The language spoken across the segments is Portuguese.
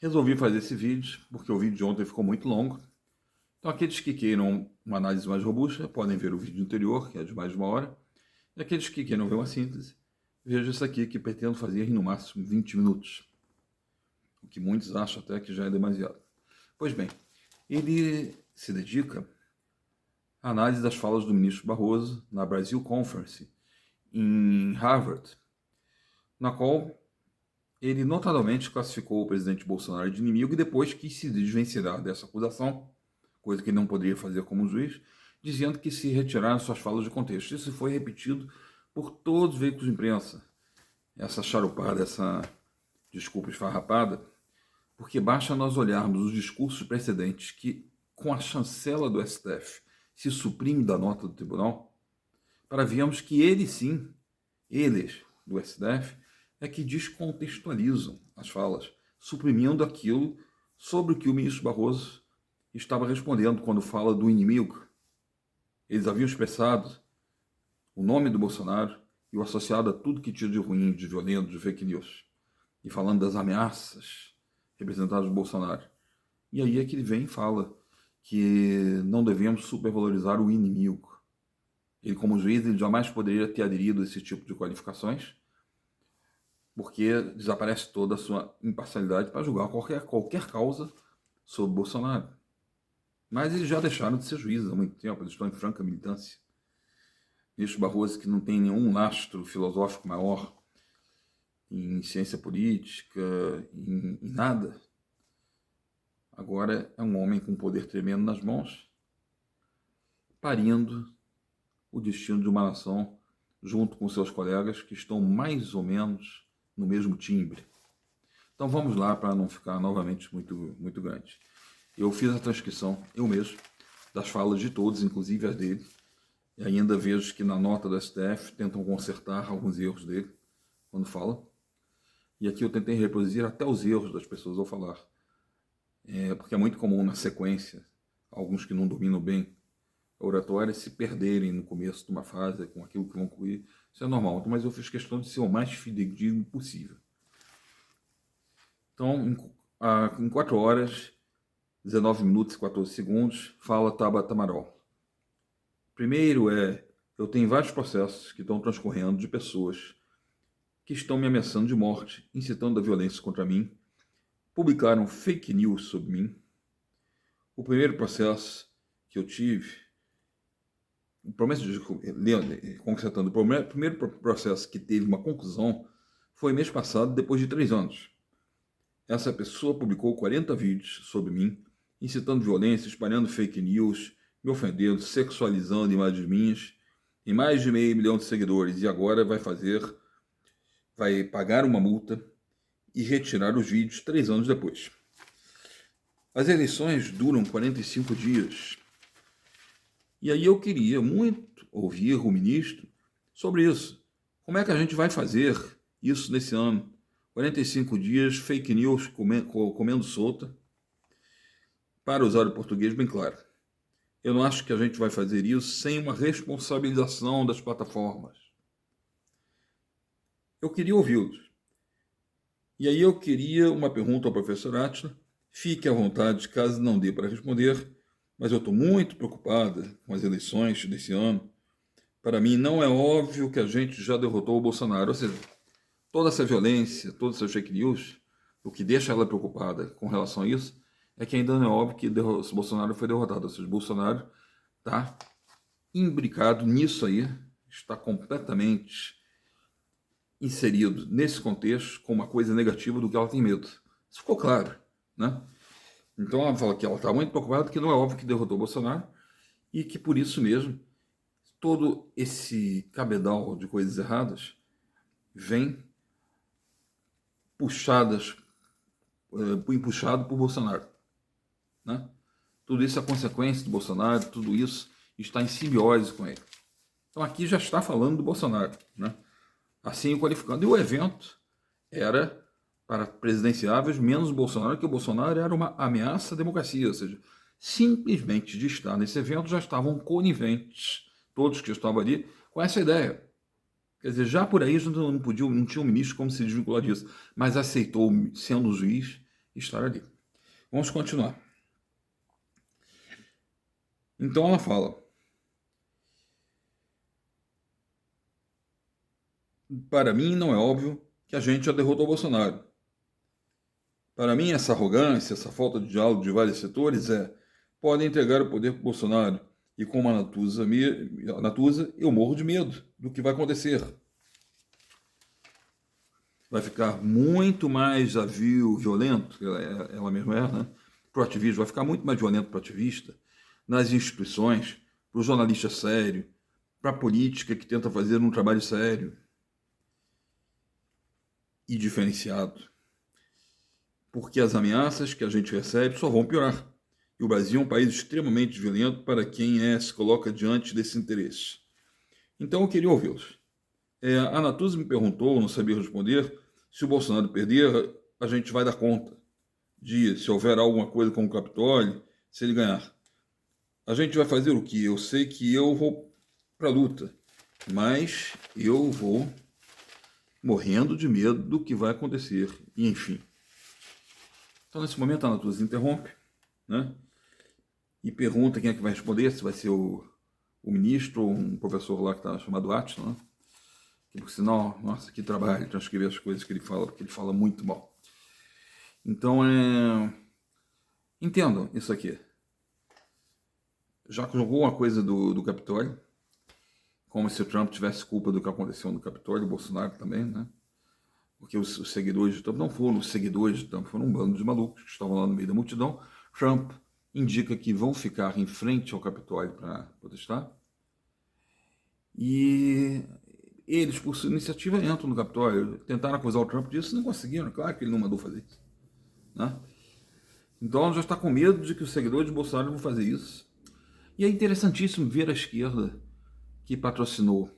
Resolvi fazer esse vídeo porque o vídeo de ontem ficou muito longo. Então, aqueles que queiram uma análise mais robusta podem ver o vídeo anterior, que é de mais de 1 hora. E aqueles que queiram ver uma síntese, vejam isso aqui, que pretendo fazer em no máximo 20 minutos. O que muitos acham até que já é demasiado. Pois bem, ele se dedica à análise das falas do ministro Barroso na Brasil Conference, em Harvard, na qual ele notadamente classificou o presidente Bolsonaro de inimigo e depois quis se desvencilhar dessa acusação, coisa que ele não poderia fazer como juiz, dizendo que se retiraram suas falas de contexto. Isso foi repetido por todos os veículos de imprensa. Essa charupada, essa desculpa esfarrapada, porque basta nós olharmos os discursos precedentes que, com a chancela do STF, se suprime da nota do tribunal, para vermos que eles do STF, é que descontextualizam as falas, suprimindo aquilo sobre o que o ministro Barroso estava respondendo quando fala do inimigo. Eles haviam expressado o nome do Bolsonaro e o associado a tudo que tinha de ruim, de violento, de fake news. E falando das ameaças representadas por Bolsonaro. E aí é que ele vem e fala que não devemos supervalorizar o inimigo. Ele, como juiz, ele jamais poderia ter aderido a esse tipo de qualificações, porque desaparece toda a sua imparcialidade para julgar qualquer causa sobre Bolsonaro. Mas eles já deixaram de ser juízes há muito tempo, eles estão em franca militância. Ministro Barroso, que não tem nenhum lastro filosófico maior em ciência política, em nada, agora é um homem com poder tremendo nas mãos, parindo o destino de uma nação junto com seus colegas que estão mais ou menos no mesmo timbre. Então vamos lá, para não ficar novamente muito grande. Eu fiz a transcrição, eu mesmo, das falas de todos, inclusive as dele, e ainda vejo que na nota do STF tentam consertar alguns erros dele quando fala. E aqui eu tentei reproduzir até os erros das pessoas ao falar. Porque é muito comum na sequência, alguns que não dominam bem a oratória se perderem no começo de uma frase com aquilo que vão concluir. Isso é normal, mas eu fiz questão de ser o mais fidedigno possível. Então, em 4 horas, 19 minutos e 14 segundos, fala Tabata Amaral. Primeiro eu tenho vários processos que estão transcorrendo de pessoas que estão me ameaçando de morte, incitando a violência contra mim, publicaram fake news sobre mim. O primeiro processo que eu tive, constatando, o primeiro processo que teve uma conclusão foi mês passado, depois de 3 anos. Essa pessoa publicou 40 vídeos sobre mim, incitando violência, espalhando fake news, me ofendendo, sexualizando imagens minhas, em mais de 500 mil de seguidores, e agora vai pagar uma multa e retirar os vídeos 3 anos depois. As eleições duram 45 dias. E aí eu queria muito ouvir o ministro sobre isso. Como é que a gente vai fazer isso nesse ano? 45 dias, fake news comendo solta. Para usar o português bem claro. Eu não acho que a gente vai fazer isso sem uma responsabilização das plataformas. Eu queria ouvi-los. E aí eu queria uma pergunta ao professor Átila. Fique à vontade, caso não dê para responder, mas eu estou muito preocupada com as eleições desse ano. Para mim, não é óbvio que a gente já derrotou o Bolsonaro. Ou seja, toda essa violência, todas essas fake news, o que deixa ela preocupada com relação a isso, é que ainda não é óbvio que o Bolsonaro foi derrotado. Ou seja, o Bolsonaro está imbricado nisso aí, está completamente inserido nesse contexto com uma coisa negativa do que ela tem medo. Isso ficou claro, né? Então ela fala que ela está muito preocupada, que não é óbvio que derrotou o Bolsonaro e que por isso mesmo todo esse cabedal de coisas erradas vem puxado por Bolsonaro, né? Tudo isso é consequência do Bolsonaro, tudo isso está em simbiose com ele. Então aqui já está falando do Bolsonaro, né? Assim o qualificando. E o evento era para presidenciáveis menos Bolsonaro, que o Bolsonaro era uma ameaça à democracia, ou seja, simplesmente de estar nesse evento já estavam coniventes, todos que estavam ali, com essa ideia. Quer dizer, já por aí não tinha um ministro como se desvincular disso, mas aceitou, sendo juiz, estar ali. Vamos continuar. Então ela fala: para mim não é óbvio que a gente já derrotou o Bolsonaro. Para mim essa arrogância, essa falta de diálogo de vários setores podem entregar o poder para o Bolsonaro. E com a Natuza, eu morro de medo do que vai acontecer. Vai ficar muito mais violento, ela mesma né? Para o ativismo, vai ficar muito mais violento para o ativista, nas instituições, para o jornalista sério, para a política que tenta fazer um trabalho sério e diferenciado. Porque as ameaças que a gente recebe só vão piorar. E o Brasil é um país extremamente violento para quem se coloca diante desse interesse. Então eu queria ouvi-los. A Natuza me perguntou, não sabia responder, se o Bolsonaro perder, a gente vai dar conta de se houver alguma coisa com o Capitólio, se ele ganhar. A gente vai fazer o quê? Eu sei que eu vou para a luta, mas eu vou morrendo de medo do que vai acontecer. E enfim. Então, nesse momento, a Natuza interrompe, né? E pergunta quem é que vai responder, se vai ser o ministro ou um professor lá que está chamado Atila, né? Que por sinal, nossa, que trabalho transcrever as coisas que ele fala, porque ele fala muito mal. Então, entendam isso aqui. Já jogou uma coisa do Capitólio, como se o Trump tivesse culpa do que aconteceu no Capitólio, o Bolsonaro também, né? Porque os seguidores de Trump não foram os seguidores de Trump, foram um bando de malucos que estavam lá no meio da multidão. Trump indica que vão ficar em frente ao Capitólio para protestar. E eles, por sua iniciativa, entram no Capitólio. Tentaram acusar o Trump disso, não conseguiram. Claro que ele não mandou fazer isso, né? Então ela já está com medo de que os seguidores de Bolsonaro vão fazer isso. E é interessantíssimo ver a esquerda, que patrocinou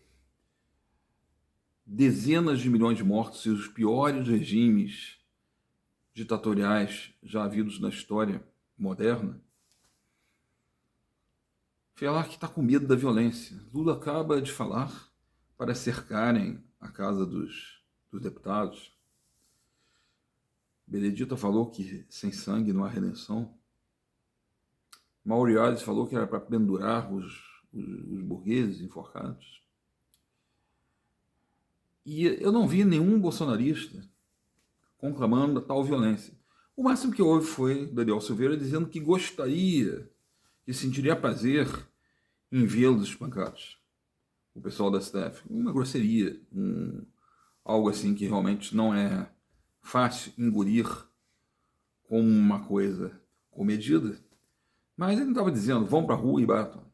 dezenas de milhões de mortos e os piores regimes ditatoriais já havidos na história moderna, falar que está com medo da violência. Lula acaba de falar para cercarem a casa dos deputados. Benedita falou que sem sangue não há redenção. Mauro falou que era para pendurar os burgueses enforcados. E eu não vi nenhum bolsonarista conclamando tal violência. O máximo que houve foi Daniel Silveira dizendo que gostaria, que sentiria prazer em vê-los espancados. O pessoal da STF. Uma grosseria, algo assim que realmente não é fácil engolir como uma coisa comedida. Mas ele não estava dizendo, vão para a rua e batam.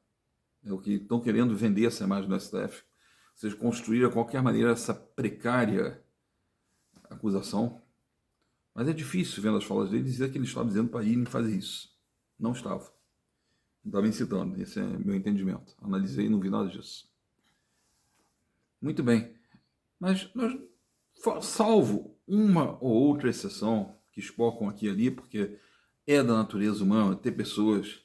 É o que estão querendo vender essa imagem do STF. Ou seja, construir de qualquer maneira essa precária acusação. Mas é difícil, vendo as falas dele, dizer que ele estava dizendo para ir e fazer isso. Não estava. Não estava incitando. Esse é meu entendimento. Analisei e não vi nada disso. Muito bem. Mas, salvo uma ou outra exceção que espocam aqui e ali, porque é da natureza humana ter pessoas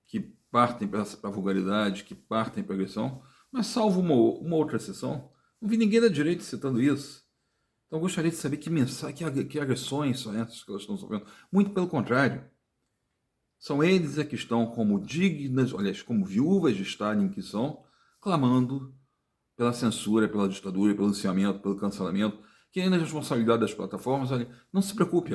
que partem para a vulgaridade, que partem para a agressão, mas salvo uma outra exceção, não vi ninguém da direita citando isso. Então eu gostaria de saber que mensagem, que agressões são essas que elas estão sofrendo. Muito pelo contrário. São eles que estão como dignas, aliás, como viúvas de Stalin que são, clamando pela censura, pela ditadura, pelo licenciamento, pelo cancelamento, querendo a responsabilidade das plataformas. Olha, não se preocupe,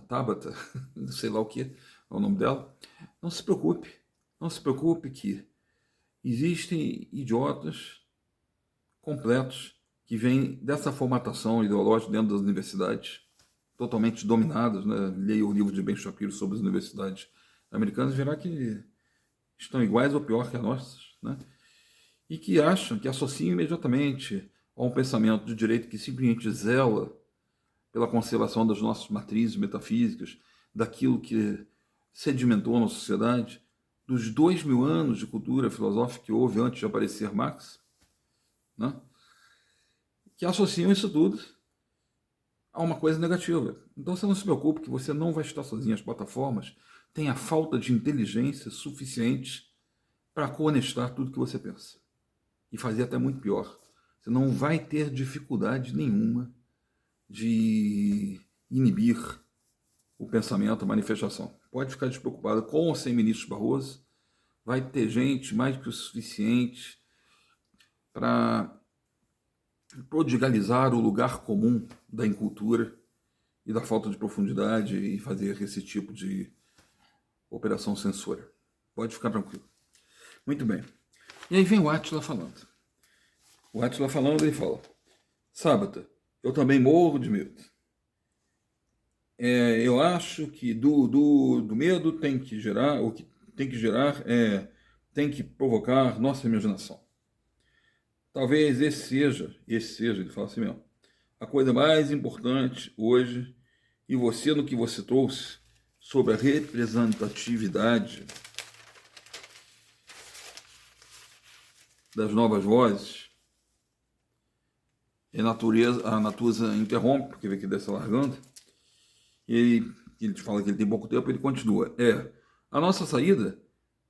Tabata, não sei lá o que é o nome dela. Não se preocupe que existem idiotas completos que vêm dessa formatação ideológica dentro das universidades, totalmente dominadas, né? Leia o livro de Ben Shapiro sobre as universidades americanas e verá que estão iguais ou pior que as nossas, né? E que acham, que associam imediatamente a um pensamento de direito que simplesmente zela pela conservação das nossas matrizes metafísicas, daquilo que sedimentou na sociedade, dos 2000 anos de cultura filosófica que houve antes de aparecer Marx, né? Que associam isso tudo a uma coisa negativa. Então você não se preocupe que você não vai estar sozinho. As plataformas têm a falta de inteligência suficiente para conestar tudo que você pensa. E fazer até muito pior. Você não vai ter dificuldade nenhuma de inibir o pensamento, a manifestação. Pode ficar despreocupado, com ou sem ministro Barroso, vai ter gente mais que o suficiente para prodigalizar o lugar comum da incultura e da falta de profundidade e fazer esse tipo de operação censura. Pode ficar tranquilo. Muito bem. E aí vem o Átila falando. O Átila falando, ele fala: Sábata, eu também morro de medo. Eu acho que do medo tem que gerar, o que tem que gerar tem que provocar nossa imaginação. Talvez esse seja, ele fala assim mesmo, a coisa mais importante hoje, e você no que você trouxe sobre a representatividade das novas vozes, a natureza interrompe, porque vê que desce largando, e ele te fala que ele tem pouco tempo, ele continua. A nossa saída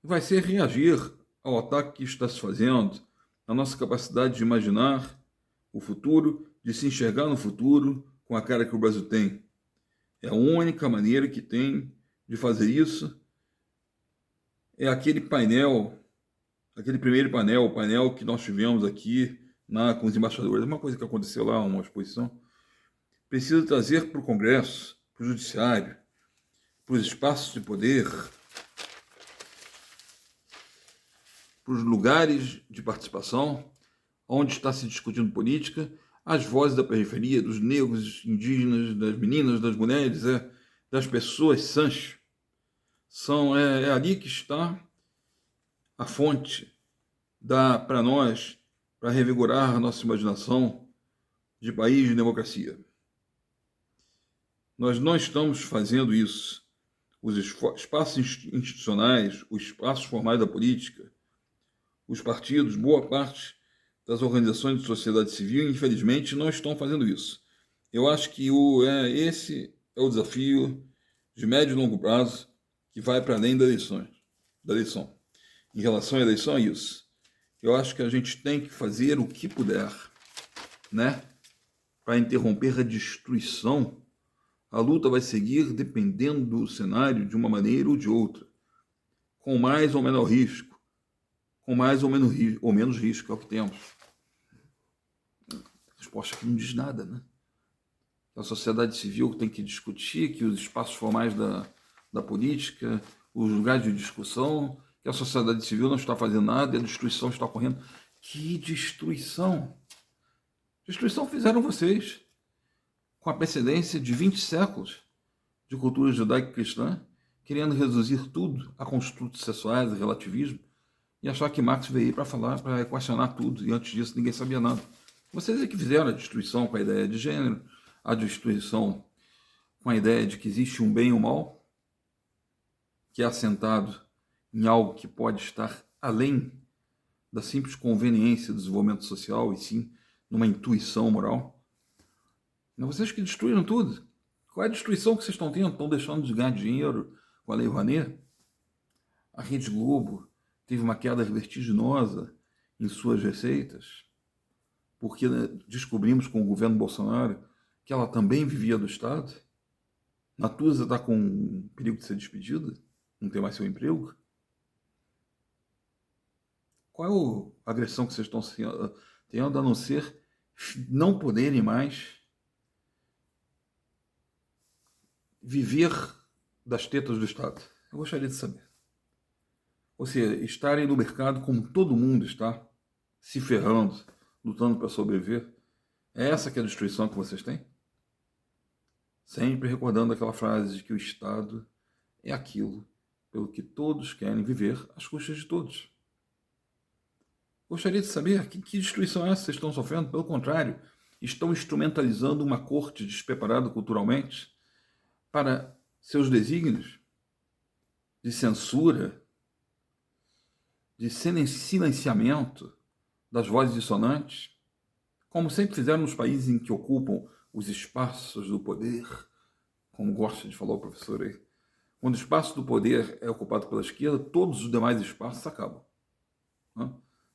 vai ser reagir ao ataque que está se fazendo, a nossa capacidade de imaginar o futuro, de se enxergar no futuro com a cara que o Brasil tem. É a única maneira que tem de fazer isso. É aquele painel, aquele primeiro painel, o painel que nós tivemos aqui com os embaixadores. Uma coisa que aconteceu lá, uma exposição. Precisa trazer para o Congresso, para o Judiciário, para os espaços de poder, para os lugares de participação, onde está se discutindo política, as vozes da periferia, dos negros, indígenas, das meninas, das mulheres, das pessoas sãs. É ali que está a fonte para nós, para revigorar a nossa imaginação de país de democracia. Nós não estamos fazendo isso. Os espaços institucionais, os espaços formais da política, os partidos, boa parte das organizações de sociedade civil, infelizmente, não estão fazendo isso. Eu acho que esse é o desafio de médio e longo prazo que vai para além da eleição. Em relação à eleição, é isso. Eu acho que a gente tem que fazer o que puder, né, para interromper a destruição. A luta vai seguir dependendo do cenário de uma maneira ou de outra, com mais ou menor risco, com mais ou menos risco, é o que temos. A resposta aqui não diz nada, né? A sociedade civil tem que discutir, que os espaços formais da política, os lugares de discussão, que a sociedade civil não está fazendo nada e a destruição está ocorrendo. Que destruição? Destruição fizeram vocês, com a precedência de 20 séculos de cultura judaico-cristã, querendo reduzir tudo a construtos sexuais e relativismo, e achar que Marx veio aí para equacionar tudo, e antes disso ninguém sabia nada. Vocês é que fizeram a destruição com a ideia de gênero, a destruição com a ideia de que existe um bem e um mal, que é assentado em algo que pode estar além da simples conveniência do desenvolvimento social, e sim numa intuição moral. Vocês que destruíram tudo. Qual é a destruição que vocês estão tendo? Estão deixando de ganhar dinheiro com a Lei Rouanet? A Rede Globo teve uma queda vertiginosa em suas receitas, porque descobrimos com o governo Bolsonaro que ela também vivia do Estado. Natuza está com perigo de ser despedida, não ter mais seu emprego. Qual é a agressão que vocês estão tendo, a não ser não poderem mais viver das tetas do Estado? Eu gostaria de saber. Ou seja, estarem no mercado como todo mundo está, se ferrando, lutando para sobreviver. É essa que é a destruição que vocês têm? Sempre recordando aquela frase de que o Estado é aquilo pelo que todos querem viver às custas de todos. Gostaria de saber que destruição é essa que vocês estão sofrendo. Pelo contrário, estão instrumentalizando uma corte despreparada culturalmente para seus desígnios de censura, de silenciamento das vozes dissonantes, como sempre fizeram nos países em que ocupam os espaços do poder, como gosta de falar o professor aí. Quando o espaço do poder é ocupado pela esquerda, todos os demais espaços acabam.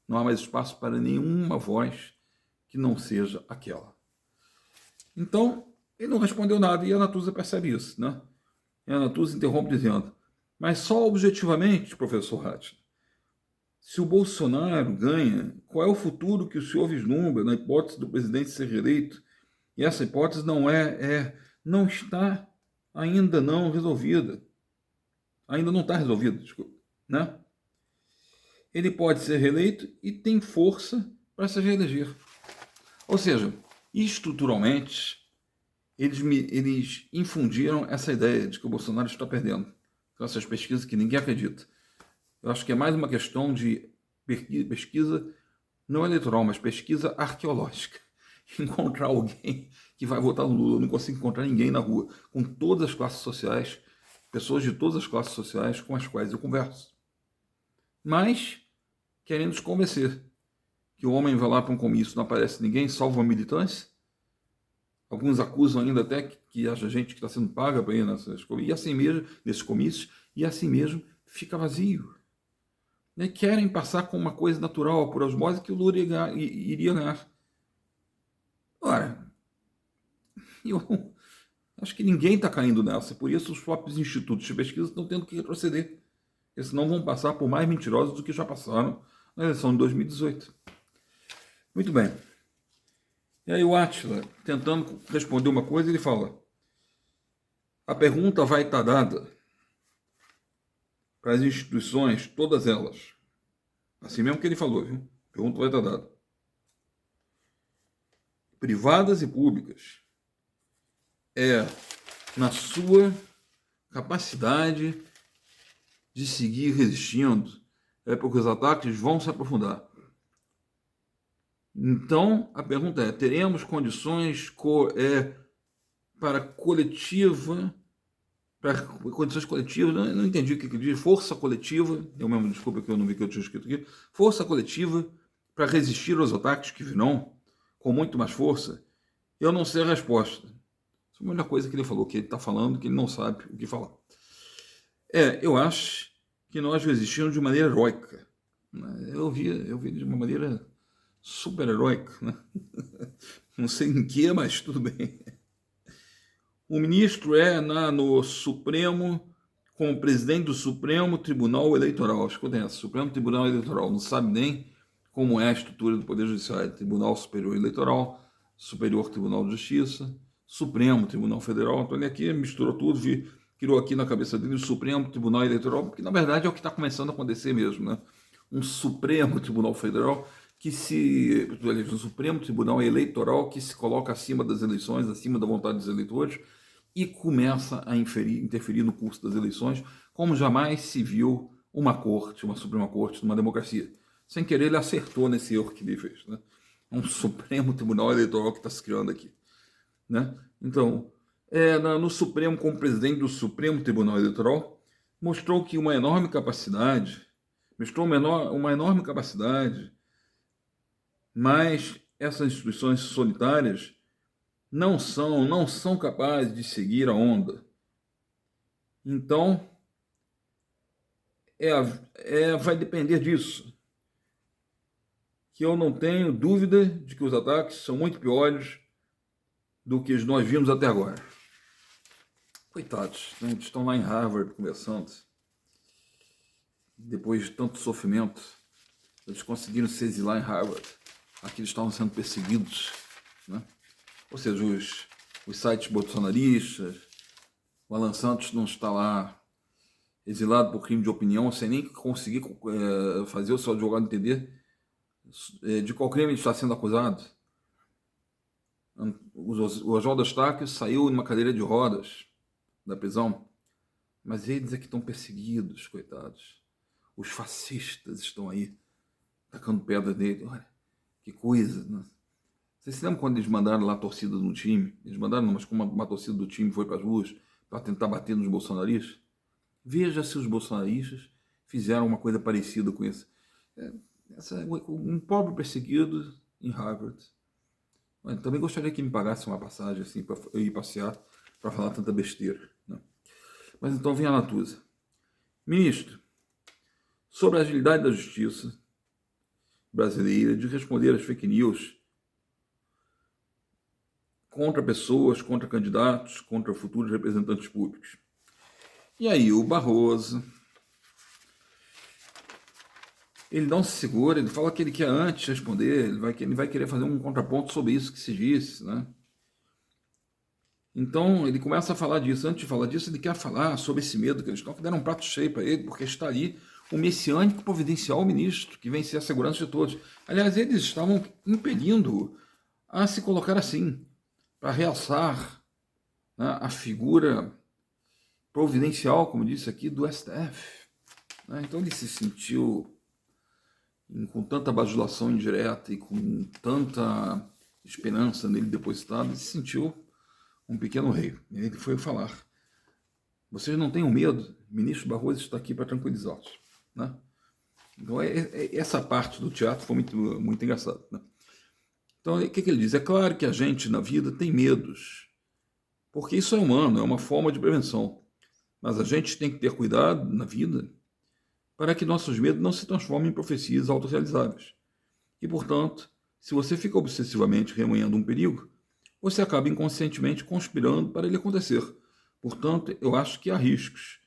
Não há mais espaço para nenhuma voz que não seja aquela. Então, Ele não respondeu nada e a Natuza percebe isso, né? E a Natuza interrompe dizendo, mas só objetivamente, professor Ratner, se o Bolsonaro ganha, qual é o futuro que o senhor vislumbra na hipótese do presidente ser reeleito? E essa hipótese não está ainda não resolvida. Ainda não está resolvida, desculpa, né? Ele pode ser reeleito e tem força para se reeleger. Ou seja, estruturalmente, eles infundiram essa ideia de que o Bolsonaro está perdendo. Com essas pesquisas que ninguém acredita. Eu acho que é mais uma questão de pesquisa não eleitoral, mas pesquisa arqueológica. Encontrar alguém que vai votar no Lula. Eu não consigo encontrar ninguém na rua, com todas as classes sociais, pessoas de todas as classes sociais com as quais eu converso. Mas querendo nos convencer que o homem vai lá para um comício, não aparece ninguém, salvo a militância. Alguns acusam ainda até que haja gente que está sendo paga para ir nesses comícios, e assim mesmo fica vazio. Né? Querem passar com uma coisa natural, por osmose, que o Lula iria ganhar. Ora, eu acho que ninguém está caindo nessa, por isso os próprios institutos de pesquisa estão tendo que retroceder. Porque senão vão passar por mais mentirosos do que já passaram na eleição de 2018. Muito bem. E aí o Átila, tentando responder uma coisa, ele fala, a pergunta vai estar dada para as instituições, todas elas. Assim mesmo que ele falou, viu? A pergunta vai estar dada. Privadas e públicas. É na sua capacidade de seguir resistindo, porque os ataques vão se aprofundar. Então, a pergunta é, teremos condições para coletiva, para condições coletivas, não entendi o que diz, força coletiva, eu mesmo, desculpa que eu não vi que eu tinha escrito aqui, força coletiva para resistir aos ataques que virão com muito mais força? Eu não sei a resposta. Essa é a melhor coisa que ele falou, que ele está falando, que ele não sabe o que falar. Eu acho que nós resistimos de maneira heróica. Eu vi de uma maneira super heróica, né? Não sei em que, mas tudo bem. O ministro no Supremo, como presidente do Supremo Tribunal Eleitoral. Escutem essa, Supremo Tribunal Eleitoral. Não sabe nem como é a estrutura do Poder Judiciário. Tribunal Superior Eleitoral, Superior Tribunal de Justiça, Supremo Tribunal Federal. Então ele aqui misturou tudo, criou aqui na cabeça dele o Supremo Tribunal Eleitoral, porque na verdade é o que está começando a acontecer mesmo, né? Um Supremo Tribunal Federal um Supremo Tribunal Eleitoral que se coloca acima das eleições, acima da vontade dos eleitores e começa a interferir no curso das eleições, como jamais se viu uma Suprema Corte, numa democracia. Sem querer, ele acertou nesse erro que ele fez, né? Um Supremo Tribunal Eleitoral que está se criando aqui, né? Então, no Supremo, como presidente do Supremo Tribunal Eleitoral, mostrou que uma enorme capacidade, mas essas instituições solitárias não são capazes de seguir a onda. Então, vai depender disso. Que eu não tenho dúvida de que os ataques são muito piores do que nós vimos até agora. Coitados, né? Eles estão lá em Harvard conversando. Depois de tanto sofrimento, eles conseguiram se exilar em Harvard. Aqui eles estavam sendo perseguidos, né? Ou seja, os sites bolsonaristas, o Alan Santos não está lá exilado por crime de opinião, sem nem conseguir fazer o seu advogado entender de qual crime ele está sendo acusado. O Oswaldo Eustáquio saiu numa cadeira de rodas da prisão, mas eles é que estão perseguidos, coitados. Os fascistas estão aí, tacando pedra nele. Olha, que coisa, né? Vocês se lembram quando eles mandaram lá a torcida de um time? Eles mandaram, mas como uma torcida do time foi para as ruas para tentar bater nos bolsonaristas? Veja se os bolsonaristas fizeram uma coisa parecida com isso. Um pobre perseguido em Harvard. Eu também gostaria que me pagasse uma passagem assim para eu ir passear para falar tanta besteira, né? Mas então vem a Natuza. Ministro, sobre a agilidade da justiça brasileira de responder às fake news contra pessoas, contra candidatos, contra futuros representantes públicos. E aí o Barroso, ele não se segura, ele fala que ele quer antes responder, ele vai querer fazer um contraponto sobre isso que se disse, né? Então ele começa a falar disso. Antes de falar disso, ele quer falar sobre esse medo que eles estão, que deram um prato cheio para ele, porque está ali o messiânico providencial ministro, que vem ser a segurança de todos. Aliás, eles estavam impelindo a se colocar assim, para realçar, né, a figura providencial, como disse aqui, do STF. Né? Então ele se sentiu com tanta bajulação indireta e com tanta esperança nele depositada, ele se sentiu um pequeno rei. Ele foi falar: vocês não tenham medo, o ministro Barroso está aqui para tranquilizá-los. Né? Então essa parte do teatro foi muito engraçada. Né? Então o que ele diz? É claro que a gente na vida tem medos, porque isso é humano, é uma forma de prevenção. Mas a gente tem que ter cuidado na vida para que nossos medos não se transformem em profecias autorrealizáveis. E, portanto, se você fica obsessivamente remoendo um perigo, você acaba inconscientemente conspirando para ele acontecer. Portanto, eu acho que há riscos.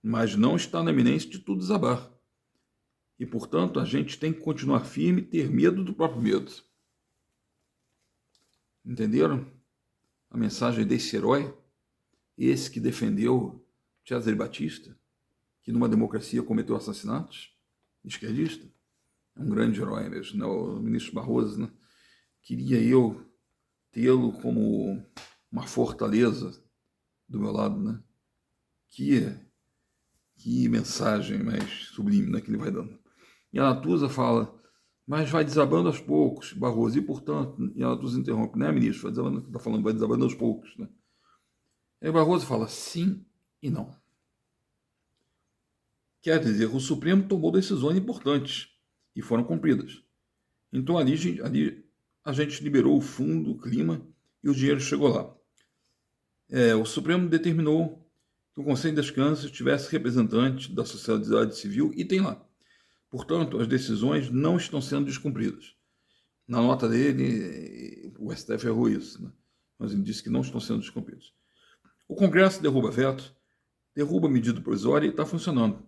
Mas não está na iminência de tudo desabar. E, portanto, a gente tem que continuar firme e ter medo do próprio medo. Entenderam a mensagem desse herói? Esse que defendeu Cesare Battisti, que numa democracia cometeu assassinatos, esquerdista. É um grande herói mesmo, né? O ministro Barroso, né? Queria eu tê-lo como uma fortaleza do meu lado, né? Que mensagem mais sublime, né, que ele vai dando. E a Natuza fala: mas vai desabando aos poucos, Barroso, e portanto, e a Natuza interrompe: né, ministro, está falando, vai desabando aos poucos, né? Aí Barroso fala: sim e não. Quer dizer, o Supremo tomou decisões importantes e foram cumpridas. Então ali a gente liberou o fundo, o clima, e o dinheiro chegou lá. O Supremo determinou que o Conselho das Crianças tivesse representante da sociedade civil e tem lá. Portanto, as decisões não estão sendo descumpridas. Na nota dele, o STF errou isso, né? Mas ele disse que não estão sendo descumpridas. O Congresso derruba veto, derruba medida provisória e está funcionando.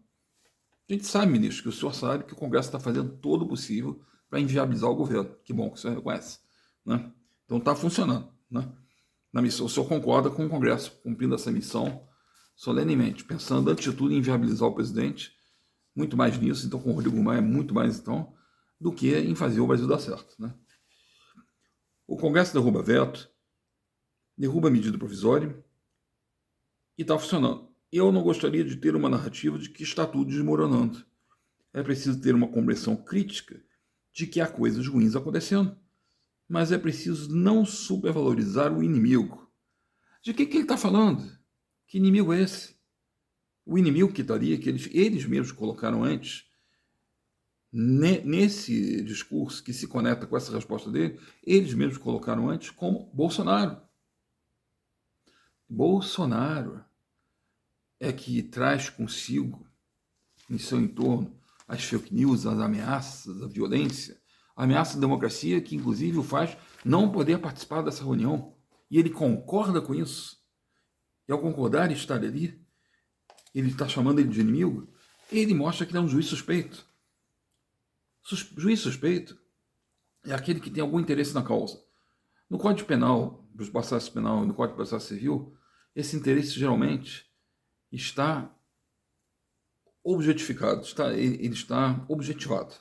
A gente sabe, ministro, que o senhor sabe que o Congresso está fazendo todo o possível para inviabilizar o governo. Que bom que o senhor reconhece. Né? Então está funcionando. Né? Na missão, o senhor concorda com o Congresso cumprindo essa missão solenemente, pensando antes de tudo em inviabilizar o presidente, muito mais nisso, então com o Rodrigo Maia, muito mais então, do que em fazer o Brasil dar certo. Né? O Congresso derruba veto, derruba medida provisória e está funcionando. Eu não gostaria de ter uma narrativa de que está tudo desmoronando. É preciso ter uma compreensão crítica de que há coisas ruins acontecendo, mas é preciso não supervalorizar o inimigo. De que ele está falando? Que inimigo é esse? O inimigo que está ali, que eles mesmos colocaram antes, nesse discurso que se conecta com essa resposta dele, eles mesmos colocaram antes como Bolsonaro. Bolsonaro é que traz consigo, em seu entorno, as fake news, as ameaças, a violência, a ameaça à democracia, que inclusive o faz não poder participar dessa reunião. E ele concorda com isso. E ao concordar e estar ali, ele está chamando ele de inimigo, ele mostra que ele é um juiz suspeito. Juiz suspeito é aquele que tem algum interesse na causa. No Código Penal, nos processos penal e no Código de Processo Civil, esse interesse geralmente está objetificado, ele está objetivado.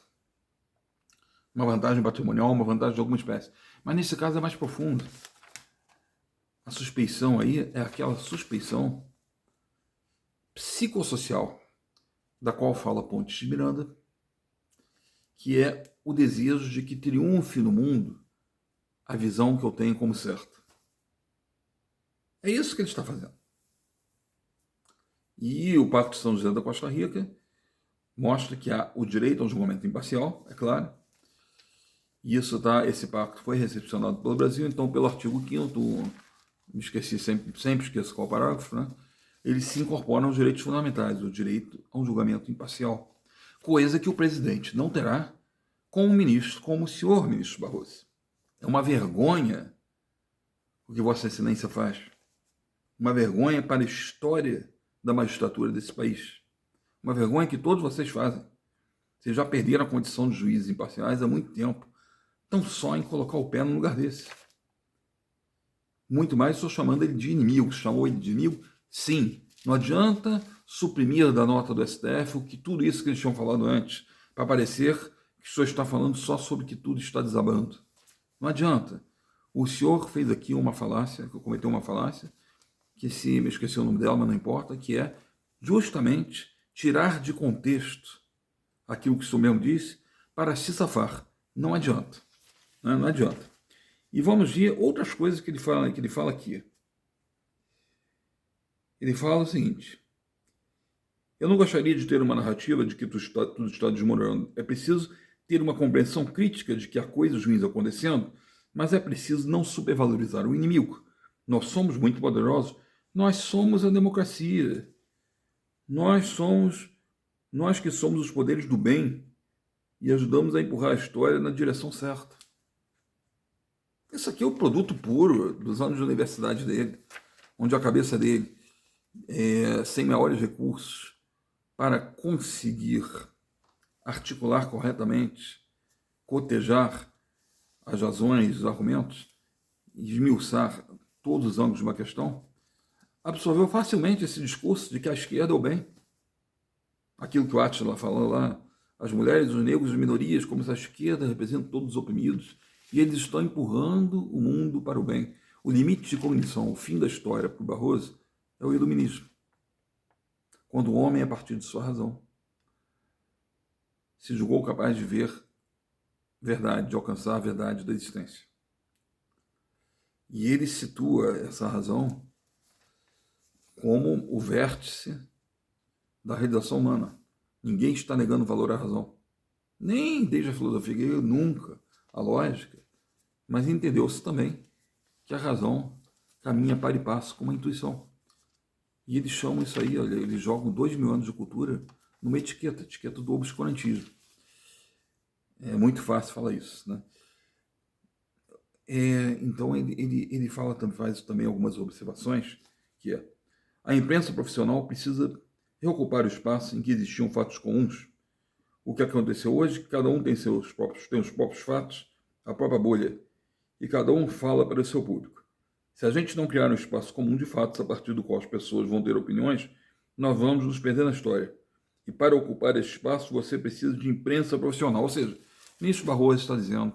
Uma vantagem patrimonial, uma vantagem de alguma espécie. Mas nesse caso é mais profundo. A suspeição aí é aquela suspeição psicossocial da qual fala Pontes de Miranda, que é o desejo de que triunfe no mundo a visão que eu tenho como certa. É isso que ele está fazendo. E o Pacto de São José da Costa Rica mostra que há o direito a um julgamento imparcial, é claro. E esse pacto foi recepcionado pelo Brasil, então pelo artigo 5º, me esqueci, sempre esqueço qual parágrafo, né? Eles se incorporam aos direitos fundamentais, o direito a um julgamento imparcial. Coisa que o presidente não terá com um ministro como o senhor ministro Barroso. É uma vergonha o que Vossa Excelência faz. Uma vergonha para a história da magistratura desse país. Uma vergonha que todos vocês fazem. Vocês já perderam a condição de juízes imparciais há muito tempo. Tão só em colocar o pé no lugar desse. Muito mais estou chamando ele de inimigo. Chamou ele de inimigo? Sim. Não adianta suprimir da nota do STF tudo isso que eles tinham falado antes, para parecer que o senhor está falando só sobre que tudo está desabando. Não adianta. O senhor fez aqui uma falácia, cometeu uma falácia, que se me esqueci o nome dela, mas não importa, que é justamente tirar de contexto aquilo que o senhor mesmo disse para se safar. Não adianta. Não adianta. E vamos ver outras coisas que ele fala aqui. Ele fala o seguinte: eu não gostaria de ter uma narrativa de que tudo está desmoronando. É preciso ter uma compreensão crítica de que há coisas ruins acontecendo, mas é preciso não supervalorizar o inimigo. Nós somos muito poderosos. Nós somos a democracia. Nós que somos os poderes do bem e ajudamos a empurrar a história na direção certa. Isso aqui é o produto puro dos anos de universidade dele, onde a cabeça dele, sem maiores recursos, para conseguir articular corretamente, cotejar as razões, os argumentos, esmiuçar todos os ângulos de uma questão, absorveu facilmente esse discurso de que a esquerda é o bem. Aquilo que o Átila falou lá, as mulheres, os negros, as minorias, como se a esquerda representa todos os oprimidos, e eles estão empurrando o mundo para o bem. O limite de cognição, o fim da história para o Barroso, é o iluminismo. Quando o homem, a partir de sua razão, se julgou capaz de ver verdade, de alcançar a verdade da existência. E ele situa essa razão como o vértice da realização humana. Ninguém está negando valor à razão. Nem desde a filosofia grega, nunca. A lógica. Mas entendeu-se também que a razão caminha para e passo com uma intuição. E eles chamam isso aí, olha, eles jogam 2000 anos de cultura numa etiqueta do obscurantismo. É muito fácil falar isso, né? Então ele faz também algumas observações, que é: a imprensa profissional precisa reocupar o espaço em que existiam fatos comuns. O que aconteceu hoje, que cada um tem os próprios fatos, a própria bolha, e cada um fala para o seu público. Se a gente não criar um espaço comum de fatos a partir do qual as pessoas vão ter opiniões, nós vamos nos perder na história. E para ocupar esse espaço, você precisa de imprensa profissional. Ou seja, o ministro Barroso está dizendo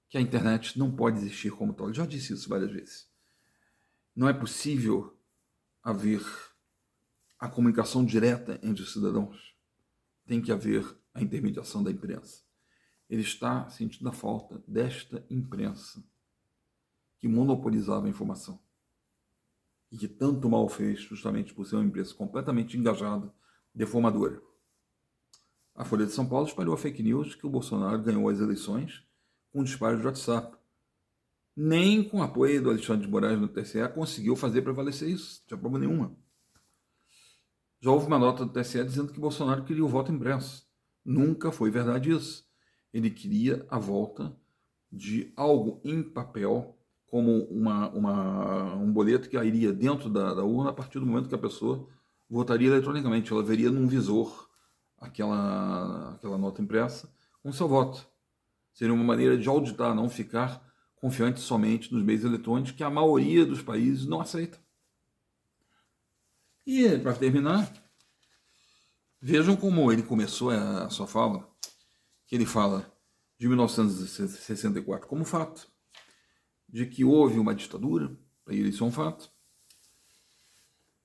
que a internet não pode existir como tal. Ele já disse isso várias vezes. Não é possível haver a comunicação direta entre os cidadãos. Tem que haver a intermediação da imprensa. Ele está sentindo a falta desta imprensa que monopolizava a informação e que tanto mal fez justamente por ser uma imprensa completamente engajada, deformadora. A Folha de São Paulo espalhou a fake news que o Bolsonaro ganhou as eleições com um disparo de WhatsApp. Nem com o apoio do Alexandre de Moraes no TSE conseguiu fazer prevalecer isso, não tinha problema nenhuma. Já houve uma nota do TSE dizendo que Bolsonaro queria o voto impresso. Nunca foi verdade isso. Ele queria a volta de algo em papel, como um boleto que iria dentro da urna a partir do momento que a pessoa votaria eletronicamente. Ela veria num visor aquela nota impressa com seu voto. Seria uma maneira de auditar, não ficar confiante somente nos meios eletrônicos, que a maioria dos países não aceita. E, para terminar, vejam como ele começou a sua fala, que ele fala de 1964 como fato, de que houve uma ditadura, para ele isso é um fato,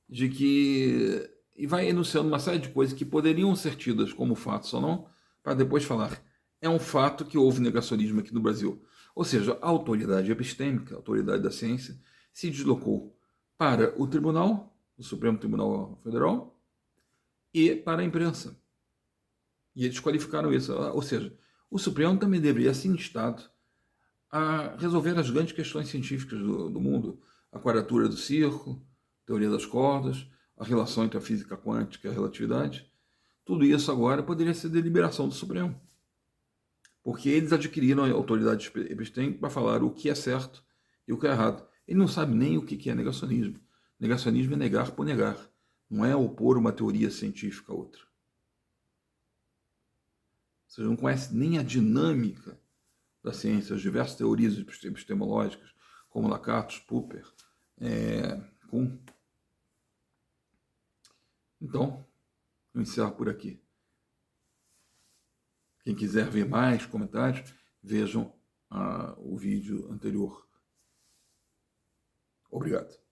de que... e vai enunciando uma série de coisas que poderiam ser tidas como fatos ou não, para depois falar: é um fato que houve negacionismo aqui no Brasil. Ou seja, a autoridade epistêmica, a autoridade da ciência, se deslocou para o tribunal, o Supremo Tribunal Federal, e para a imprensa. E eles qualificaram isso. Ou seja, o Supremo também deveria ser instado a resolver as grandes questões científicas do mundo: a quadratura do círculo, teoria das cordas, a relação entre a física quântica e a relatividade. Tudo isso agora poderia ser deliberação do Supremo. Porque eles adquiriram a autoridade epistêmica para falar o que é certo e o que é errado. Ele não sabe nem o que é negacionismo. Negacionismo é negar por negar. Não é opor uma teoria científica a outra. Você não conhece nem a dinâmica da ciência, as diversas teorias epistemológicas, como Lacatus, Popper, Kuhn. Então, eu encerro por aqui. Quem quiser ver mais comentários, vejam o vídeo anterior. Obrigado.